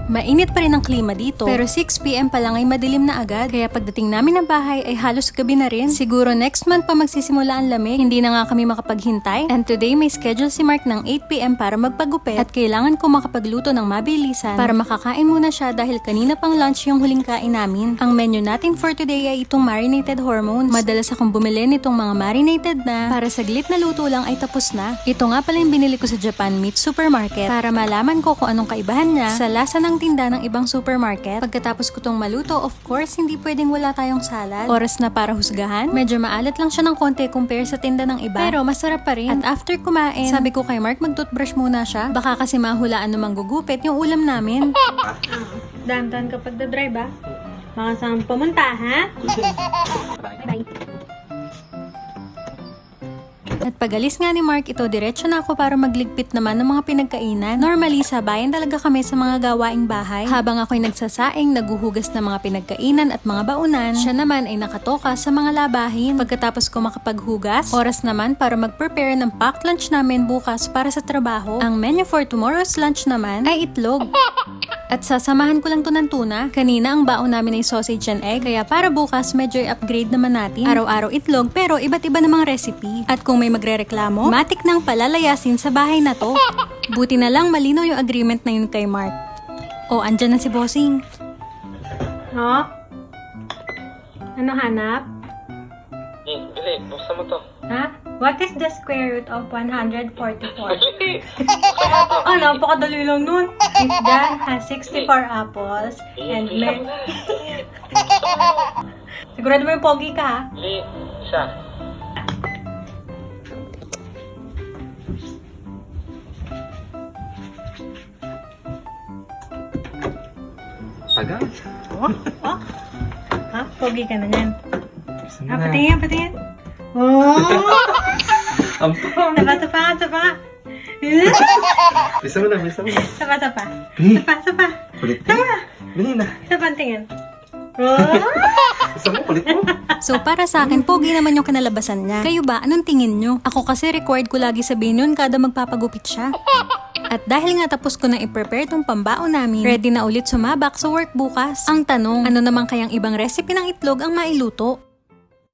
Mainit pa rin ang klima dito, pero 6 PM pa lang ay madilim na agad. Kaya pagdating namin ng bahay ay halos gabi na rin. Siguro next month pa magsisimula ang lamig. Hindi na nga kami makapaghintay. And today may schedule si Mark ng 8 PM para magpagupit. At kailangan ko makapagluto ng mabilisan para makakain muna siya dahil kanina pang lunch yung huling kain namin. Ang menu natin for today ay itong marinated hormones. Madalas akong bumili nitong mga marinated na para saglit na luto lang ay tapos na. Ito nga pala yung binili ko sa Japan Meat Supermarket para malaman ko kung anong kaibahan niya sa lasa ng tinda ng ibang supermarket. Pagkatapos ko tong maluto, of course, hindi pwedeng wala tayong salad. Oras na para husgahan. Medyo maalat lang siya ng konti compare sa tinda ng iba. Pero masarap pa rin. At after kumain, sabi ko kay Mark mag-toothbrush muna siya. Baka kasi mahulaan namang gugupit yung ulam namin. Dahan-dahan kapag da-drive ba? Baka saan pumunta, ha? Bye-bye. At pagalis nga ni Mark, ito diretso na ako para magligpit naman ng mga pinagkainan. Normally, sabayan talaga kami sa mga gawaing bahay. Habang ako'y nagsasaing, naguhugas ng mga pinagkainan at mga baunan, siya naman ay nakatoka sa mga labahin. Pagkatapos ko makapaghugas, oras naman para mag-prepare ng packed lunch namin bukas para sa trabaho. Ang menu for tomorrow's lunch naman ay itlog. At sasamahan ko lang to ng tuna. Kanina ang baon namin ay sausage and egg, kaya para bukas medyo i-upgrade naman natin. Araw-araw itlog pero iba't iba namang recipe. At kung may magrereklamo, matik nang palalayasin sa bahay na to. Buti na lang malinaw yung agreement na yun kay Mark. O, andyan na si Bossing. Oh? Ano hanap? Bili, buksan mo to. Ha? What is the square root of 144? Bili! Ano, napakadali lang nun. If Dan has 64 apples and sigurado mo yung pogi ka, ha? Bili, isa. Tagal. Oh? Oh? Ha? Pogi ka na yan. Patingin, patingin. Oh! Ampang! Sapa. Bisa mo na. Sapa. Bili! Sapa. Kulit mo. Bili na. Sapa, tingin. Oh! Bisa mo, kulit mo. So para sa akin, pogi naman yung kinalabasan niya. Kayo ba? Anong tingin nyo? Ako kasi required ko lagi sabihin yun kada magpapagupit siya. At dahil nga tapos ko na i-prepare tong pambaon namin, ready na ulit sumabak sa work bukas. Ang tanong, ano naman kayang ibang recipe ng itlog ang mailuto?